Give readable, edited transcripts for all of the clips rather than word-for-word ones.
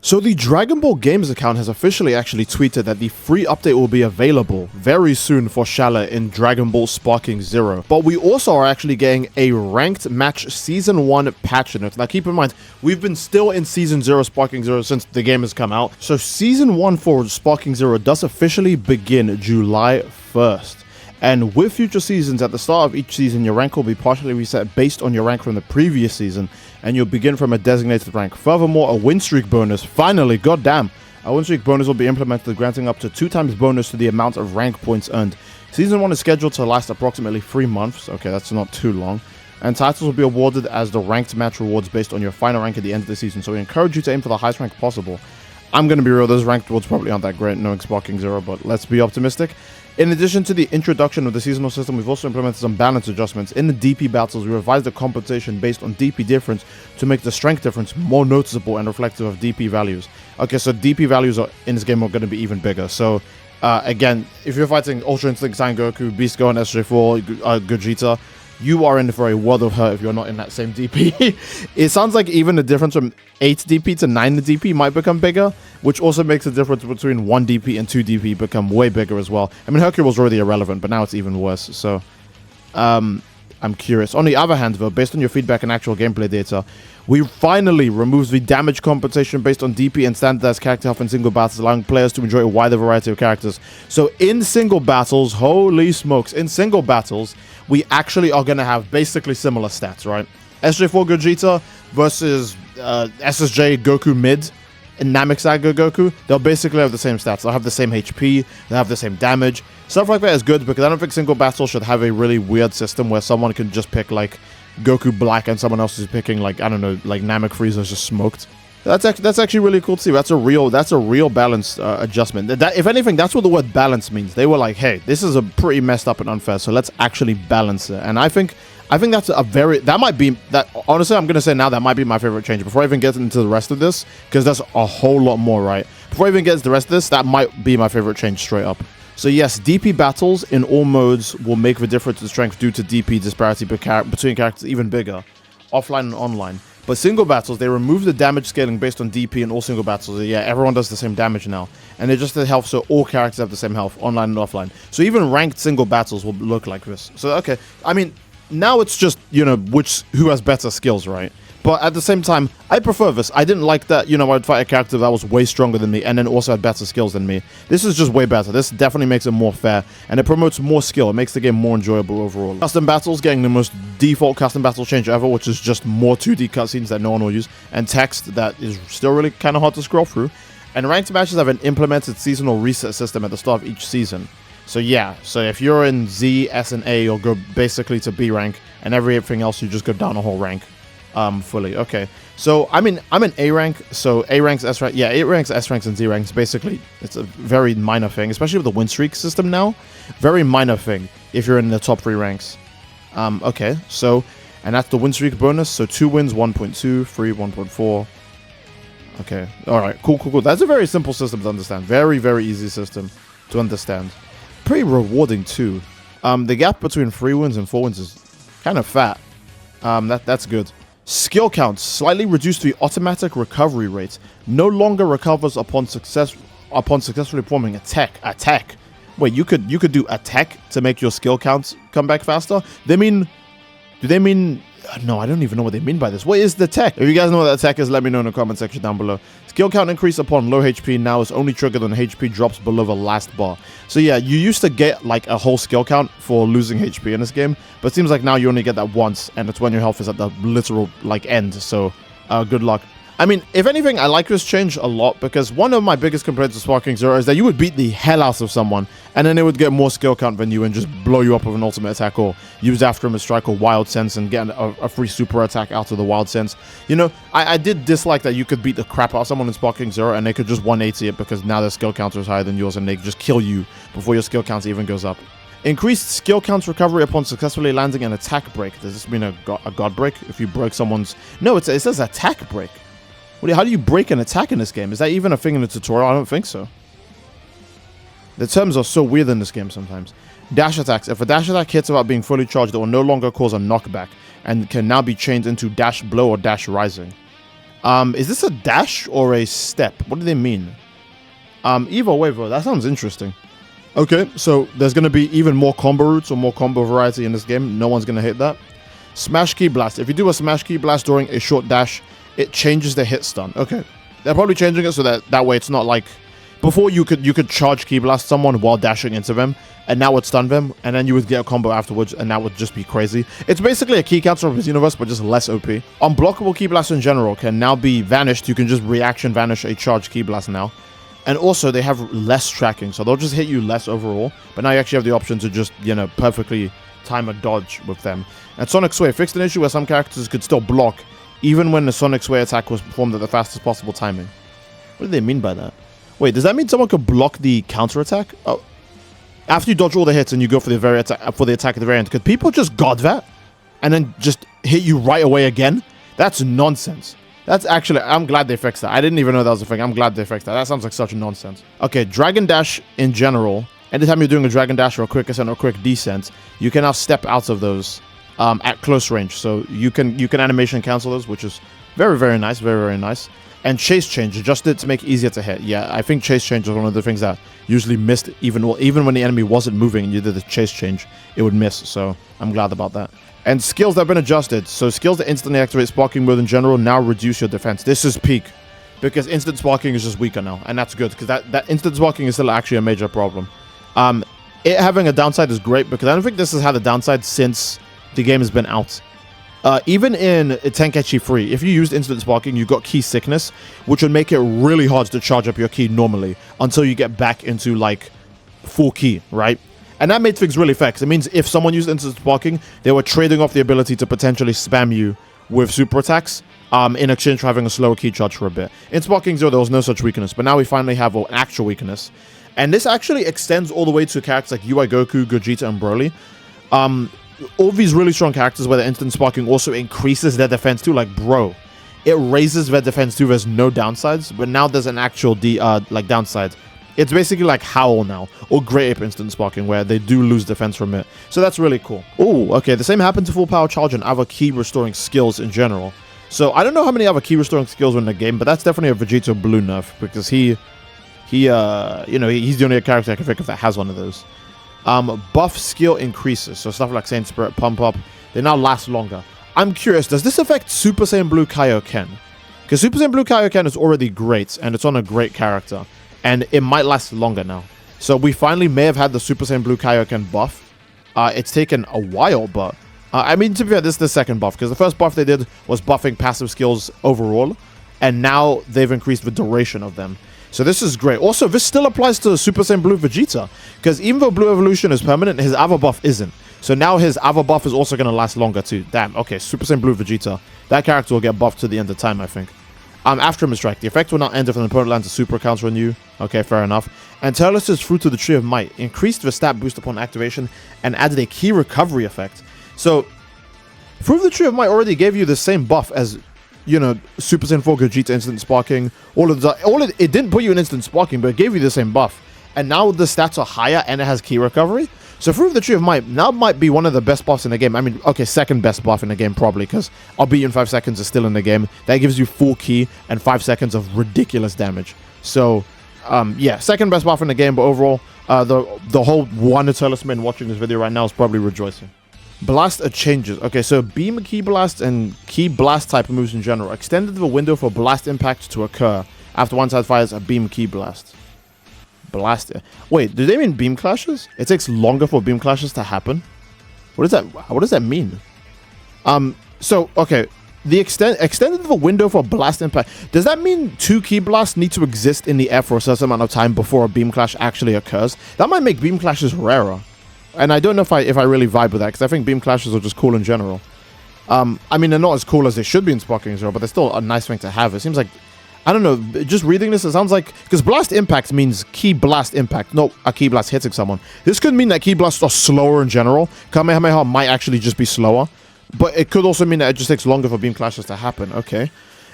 So the Dragon Ball Games account has officially actually tweeted that the free update will be available very soon for Shallot in Dragon Ball Sparking Zero. But we also are actually getting a ranked match Season 1 patch note. Now keep in mind, we've been still in Season 0 Sparking Zero since the game has come out. So Season 1 for Sparking Zero does officially begin July 1st. And with future seasons, at the start of each season, your rank will be partially reset based on your rank from the previous season, and you'll begin from a designated rank. Furthermore, a win streak bonus, finally, goddamn, a win streak bonus will be implemented, granting up to 2 times bonus to the amount of rank points earned. Season 1 is scheduled to last approximately 3 months, okay, that's not too long, and titles will be awarded as the ranked match rewards based on your final rank at the end of the season, so we encourage you to aim for the highest rank possible. I'm going to be real, those ranked rewards probably aren't that great, knowing Sparking Zero, but let's be optimistic. In addition to the introduction of the seasonal system, we've also implemented some balance adjustments. In the DP battles, we revised the compensation based on DP difference to make the strength difference more noticeable and reflective of DP values. Okay, so DP values in this game are going to be even bigger. So, again, if you're fighting Ultra Instinct Saiyan Goku, Beast Gohan, SJ4, Gogeta, you are in for a world of hurt if you're not in that same DP. It sounds like even the difference from 8 DP to 9 DP might become bigger, which also makes the difference between 1 DP and 2 DP become way bigger as well. I mean, Hercule was already irrelevant, but now it's even worse, so I'm curious. On the other hand, though, based on your feedback and actual gameplay data, we finally removed the damage compensation based on DP and standardized character health in single battles, allowing players to enjoy a wider variety of characters. So in single battles, holy smokes, in single battles, we actually are going to have basically similar stats, right? SJ4 Gogeta versus SSJ Goku mid and Namek Saga Goku, they'll basically have the same stats. They'll have the same HP, they'll have the same damage. Stuff like that is good because I don't think single battles should have a really weird system where someone can just pick like Goku Black and someone else is picking like, I don't know, like Namek Frieza's just smoked. That's actually really cool to see. That's a real balance adjustment. If anything, that's what the word balance means. They were like, hey, this is a pretty messed up and unfair, so let's actually balance it. And I think that's honestly, I'm gonna say now that might be my favorite change. Before I even get into the rest of this, because there's a whole lot more, right? Before I even get to the rest of this, that might be my favorite change straight up. So yes, DP battles in all modes will make the difference in strength due to DP disparity between characters even bigger, offline and online. But single battles, they remove the damage scaling based on DP in all single battles. Yeah, everyone does the same damage now. And they just the health, so all characters have the same health, online and offline. So even ranked single battles will look like this. So, okay, I mean, now it's just, you know, who has better skills, right? But at the same time, I prefer this. I didn't like that, you know, I'd fight a character that was way stronger than me and then also had better skills than me. This is just way better. This definitely makes it more fair, and it promotes more skill. It makes the game more enjoyable overall. Custom battles, getting the most default custom battle change ever, which is just more 2D cutscenes that no one will use, and text that is still really kind of hard to scroll through. And ranked matches have an implemented seasonal reset system at the start of each season. So yeah, so if you're in Z, S, and A, you'll go basically to B rank, and everything else you just go down a whole rank. Fully. Okay, so I'm in A rank, so A ranks, S rank, yeah, A ranks, S ranks, and Z ranks. Basically, it's a very minor thing, especially with the win streak system now. Very minor thing if you're in the top 3 ranks. Okay, so, and that's the win streak bonus. So 2 wins, 1.2, 3, 1.4. Okay, all right, cool. That's a very simple system to understand. Very, very easy system to understand. Pretty rewarding too. The gap between 3 wins and 4 wins is kind of fat. That's good. Skill counts slightly reduced the automatic recovery rate. No longer recovers upon successfully performing attack. Wait, you could do attack to make your skill counts come back faster? Do they mean? No, I don't even know what they mean by this. What is the tech? If you guys know what that tech is, let me know in the comment section down below. Skill count increase upon low HP now is only triggered when HP drops below the last bar. So yeah, you used to get like a whole skill count for losing HP in this game, but it seems like now you only get that once, and it's when your health is at the literal like end. So good luck. I mean, if anything, I like this change a lot because one of my biggest complaints to Sparking Zero is that you would beat the hell out of someone and then they would get more skill count than you and just blow you up with an ultimate attack or use after him a strike or wild sense and get a free super attack out of the wild sense. You know, I did dislike that you could beat the crap out of someone in Sparking Zero and they could just 180 it because now their skill counter is higher than yours and they just kill you before your skill count even goes up. Increased skill counts recovery upon successfully landing an attack break. Does this mean a god break? If you break someone's... No, it says attack break. How do you break an attack in this game? Is that even a thing in the tutorial? I don't think so. The terms are so weird in this game sometimes. Dash attacks. If a dash attack hits without being fully charged, it will no longer cause a knockback and can now be changed into dash blow or dash rising. Is this a dash or a step? What do they mean? Either way, bro, that sounds interesting. Okay, so there's going to be even more combo routes or more combo variety in this game. No one's going to hit that. Smash Ki Blast. If you do a Smash Ki Blast during a short dash, it changes the hit stun. Okay, they're probably changing it so that way it's not like... Before you could charge Ki Blast someone while dashing into them, and now it stun them, and then you would get a combo afterwards, and that would just be crazy. It's basically a Ki counter of this universe, but just less OP. Unblockable Ki Blast in general can now be vanished. You can just reaction vanish a charged Ki Blast now. And also, they have less tracking, so they'll just hit you less overall. But now you actually have the option to just, you know, perfectly time a dodge with them. And Sonic Sway fixed an issue where some characters could still block, even when the Sonic Sway attack was performed at the fastest possible timing. What do they mean by that? Wait, does that mean someone could block the counter attack? Oh, after you dodge all the hits and you go for the attack at the very end, could people just god that and then just hit you right away again? That's nonsense. That's actually, I'm glad they fixed that. I didn't even know that was a thing. I'm glad they fixed that. That sounds like such nonsense. Okay, Dragon Dash in general. Anytime you're doing a Dragon Dash or a quick ascent or a quick descent, you can now step out of those at close range. So you can animation cancel those, which is very, very nice. Very, very nice. And Chase Change, adjusted to make it easier to hit. Yeah, I think Chase Change is one of the things that usually missed even when the enemy wasn't moving and you did the Chase Change, it would miss. So I'm glad about that. And skills that have been adjusted. So skills that instantly activate sparking mode in general now reduce your defense. This is peak. Because instant sparking is just weaker now. And that's good. Because that instant sparking is still actually a major problem. It having a downside is great. Because I don't think this has had a downside since the game has been out. Even in Tenkaichi 3, if you used instant sparking, you got Ki sickness. Which would make it really hard to charge up your Ki normally. Until you get back into like full Ki, right? And that made things really fair, because it means if someone used instant sparking, they were trading off the ability to potentially spam you with super attacks in exchange for having a slower Ki charge for a bit. In Sparking 0, there was no such weakness, but now we finally have an actual weakness. And this actually extends all the way to characters like UI Goku, Gogeta, and Broly. All these really strong characters where the instant sparking also increases their defense too, like bro. It raises their defense too, there's no downsides, but now there's an actual downside. It's basically like Howl now, or Great Ape Instant Sparking, where they do lose defense from it. So that's really cool. Oh, okay, the same happened to Full Power Charge and other Ki restoring skills in general. So I don't know how many other Ki restoring skills are in the game, but that's definitely a Vegeta Blue nerf, because he's the only character I can think of that has one of those. Buff skill increases, so stuff like Saint Spirit, Pump Up, they now last longer. I'm curious, does this affect Super Saiyan Blue Kaioken? Because Super Saiyan Blue Kaioken is already great, and it's on a great character. And it might last longer now. So we finally may have had the Super Saiyan Blue Kaioken buff. It's taken a while, but... I mean, to be fair, this is the second buff. Because the first buff they did was buffing passive skills overall. And now they've increased the duration of them. So this is great. Also, this still applies to Super Saiyan Blue Vegeta. Because even though Blue Evolution is permanent, his other buff isn't. So now his other buff is also going to last longer too. Damn, okay, Super Saiyan Blue Vegeta. That character will get buffed to the end of time, I think. After him strike, the effect will not end if an opponent lands a super counter on you. Okay, fair enough. And Turles' Fruit of the Tree of Might increased the stat boost upon activation and added a Ki recovery effect. So, Fruit of the Tree of Might already gave you the same buff as, you know, Super Saiyan 4 Gogeta Instant Sparking. It didn't put you in Instant Sparking, but it gave you the same buff. And now the stats are higher and it has Ki recovery. So Fruit of the Tree of Might now might be one of the best buffs in the game. I mean, okay, second best buff in the game probably, because I'll beat you in 5 seconds is still in the game. That gives you full Ki and 5 seconds of ridiculous damage. So, yeah, second best buff in the game, but overall, the whole one Turlesman watching this video right now is probably rejoicing. Blast changes. Okay, so Beam Ki Blast and Ki Blast type moves in general extended the window for Blast Impact to occur after one side fires a Beam Ki Blast. Blast. Wait, do they mean beam clashes? It takes longer for beam clashes to happen. What does that mean? So okay, the extended the window for blast impact. Does that mean 2 Ki blasts need to exist in the air for a certain amount of time before a beam clash actually occurs? That might make beam clashes rarer. And I don't know if I really vibe with that, because I think beam clashes are just cool in general. I mean, they're not as cool as they should be in Sparking 0, but they're still a nice thing to have. It seems like, I don't know, just reading this, it sounds like... Because Blast Impact means Ki Blast Impact, not a Ki Blast hitting someone. This could mean that Ki Blasts are slower in general. Kamehameha might actually just be slower. But it could also mean that it just takes longer for beam clashes to happen. Okay.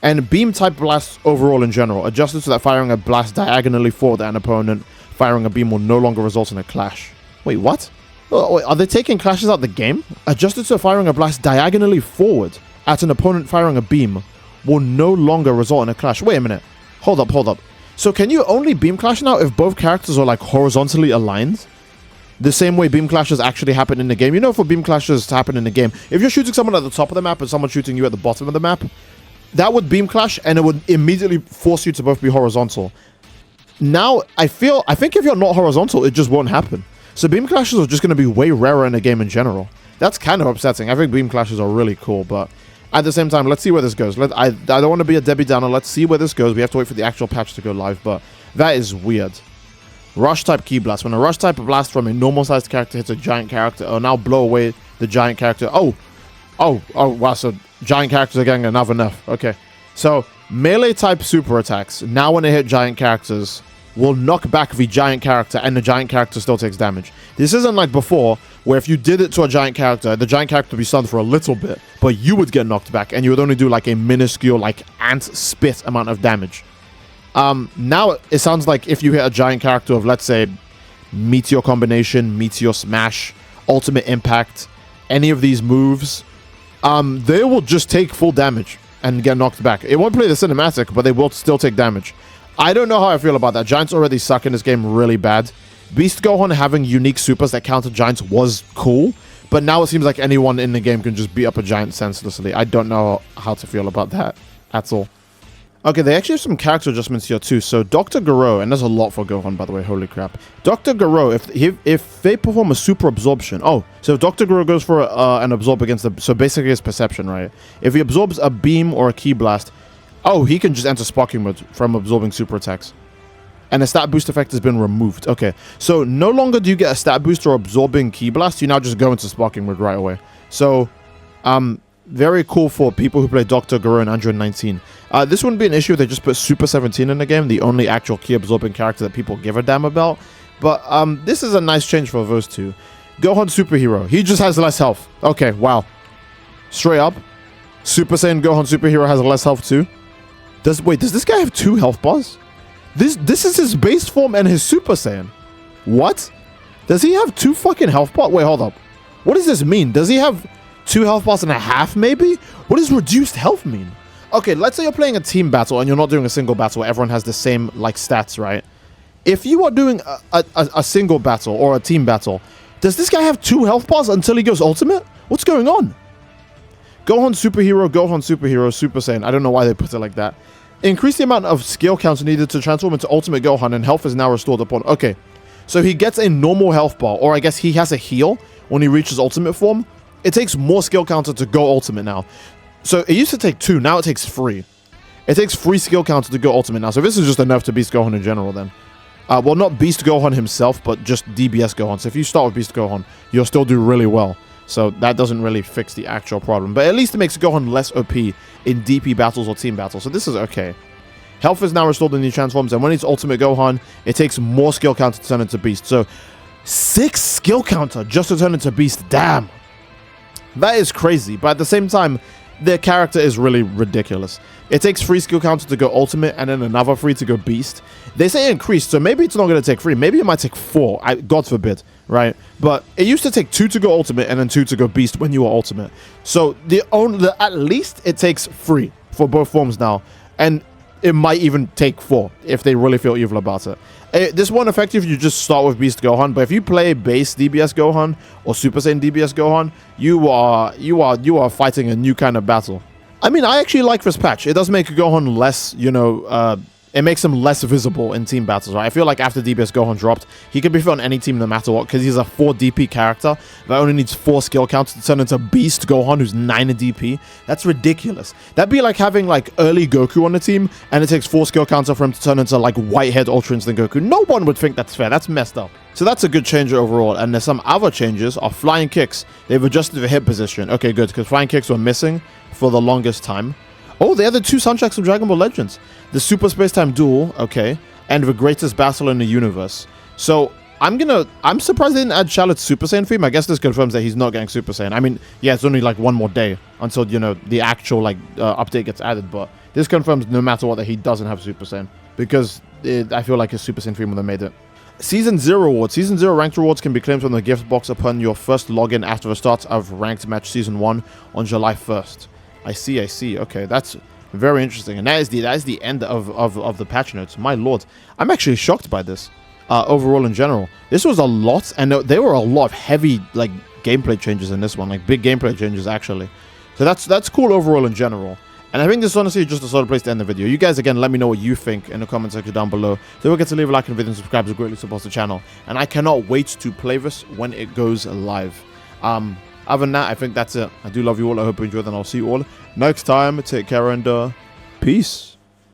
And Beam type blasts overall in general. Adjusted so that firing a blast diagonally forward at an opponent, firing a beam will no longer result in a clash. Wait, what? Oh, wait, are they taking clashes out of the game? Adjusted so firing a blast diagonally forward at an opponent firing a beam will no longer result in a clash. Wait a minute. Hold up. So can you only beam clash now if both characters are like horizontally aligned? The same way beam clashes actually happen in the game. You know, for beam clashes to happen in the game, if you're shooting someone at the top of the map and someone shooting you at the bottom of the map, that would beam clash and it would immediately force you to both be horizontal. Now, I think if you're not horizontal, it just won't happen. So beam clashes are just going to be way rarer in the game in general. That's kind of upsetting. I think beam clashes are really cool, but at the same time, let's see where this goes. I don't want to be a Debbie Downer. Let's see where this goes. We have to wait for the actual patch to go live, but that is weird. Rush type key blast. When a rush type blast from a normal sized character hits a giant character, it'll now blow away the giant character. Oh, wow. So giant characters are getting another nerf. Okay. So melee type super attacks, now when they hit giant characters, will knock back the giant character and the giant character still takes damage. This isn't like before, where if you did it to a giant character, the giant character would be stunned for a little bit, but you would get knocked back and you would only do like a minuscule, like ant spit amount of damage. Now it sounds like if you hit a giant character of, let's say, Meteor Combination, Meteor Smash, Ultimate Impact, any of these moves, they will just take full damage and get knocked back. It won't play the cinematic, but they will still take damage. I don't know how I feel about that. Giants already suck in this game really bad. Beast Gohan having unique supers that counter giants was cool, but now it seems like anyone in the game can just beat up a giant senselessly. I don't know how to feel about that at all. Okay, they actually have some character adjustments here too. So Dr. Garo, and there's a lot for Gohan, by the way, holy crap. Dr. Garo, if they perform a super absorption, so if Dr. Garo goes for an absorb against the, so basically his perception, right? If he absorbs a beam or a key blast, he can just enter sparking mode from absorbing super attacks. And the stat boost effect has been removed. Okay, so no longer do you get a stat boost or absorbing key blast, you now just go into sparking mode right away. So, very cool for people who play Dr. Garo in Android 19. This wouldn't be an issue if they just put Super 17 in the game, the only actual key absorbing character that people give a damn about. But this is a nice change for those two. Gohan Superhero, he just has less health. Okay, wow. Straight up, Super Saiyan Gohan Superhero has less health too. Does this guy have 2 health bars? This is his base form and his Super Saiyan. What? Does he have 2 fucking health bars? Wait, hold up. What does this mean? Does he have 2 health bars and a half, maybe? What does reduced health mean? Okay, let's say you're playing a team battle and you're not doing a single battle where everyone has the same, like, stats, right? If you are doing a single battle or a team battle, does this guy have 2 health bars until he goes ultimate? What's going on? Gohan Superhero, Super Saiyan. I don't know why they put it like that. Increase the amount of skill counts needed to transform into Ultimate Gohan, and health is now restored upon... Okay, so he gets a normal health bar, or I guess he has a heal when he reaches Ultimate form. It takes more skill counter to go Ultimate now. So it used to take 2, now it takes 3. It takes 3 skill counter to go Ultimate now, so this is just enough to Beast Gohan in general then. Well, not Beast Gohan himself, but just DBS Gohan. So if you start with Beast Gohan, you'll still do really well. So that doesn't really fix the actual problem. But at least it makes Gohan less OP in DP battles or team battles. So this is okay. Health is now restored when he transforms. And when he's Ultimate Gohan, it takes more skill counter to turn into Beast. So 6 skill counter just to turn into Beast. Damn. That is crazy. But at the same time, their character is really ridiculous. It takes 3 skill counter to go Ultimate and then another 3 to go Beast. They say increased, so maybe it's not going to take 3. Maybe it might take 4. God forbid, right? But it used to take 2 to go Ultimate and then 2 to go Beast when you were Ultimate. So at least it takes 3 for both forms now. And it might even take 4 if they really feel evil about it. This won't affect you if you just start with Beast Gohan, but if you play base DBS Gohan or Super Saiyan DBS Gohan, you are fighting a new kind of battle. I mean, I actually like this patch. It does make Gohan less, it makes him less visible in team battles, right? I feel like after DBS Gohan dropped, he can be fit on any team no matter what, because he's a 4 DP character that only needs 4 skill counts to turn into Beast Gohan, who's 9 in DP. That's ridiculous. That'd be like having, like, early Goku on the team, and it takes 4 skill counter for him to turn into, like, Whitehead Ultra Instinct Goku. No one would think that's fair. That's messed up. So that's a good change overall, and there's some other changes are flying kicks. They've adjusted the hit position. Okay, good, because flying kicks were missing for the longest time. Oh, they are the 2 soundtracks from Dragon Ball Legends. The Super Space-Time Duel, okay, and the Greatest Battle in the Universe. So, I'm surprised they didn't add Shallot's Super Saiyan theme. I guess this confirms that he's not getting Super Saiyan. I mean, yeah, it's only like 1 more day until, the actual, update gets added. But this confirms no matter what that he doesn't have Super Saiyan. Because I feel like his Super Saiyan theme would have made it. Season 0 rewards. Season 0 ranked rewards can be claimed from the gift box upon your first login after the start of Ranked Match Season 1 on July 1st. I see. Okay, that's Very interesting. And that is the end of the patch notes. My lord, I'm actually shocked by this. Overall in general, this was a lot, and there were a lot of heavy like gameplay changes in this one, like big gameplay changes actually. So that's cool overall in general. And I think this is honestly just a solid place to end the video. You guys, again, let me know what you think in the comment section down below. Don't forget to leave a like on the video and subscribe, to greatly support the channel. And I cannot wait to play this when it goes live. Other than that, I think that's it. I do love you all. I hope you enjoyed, and I'll see you all next time. Take care and peace.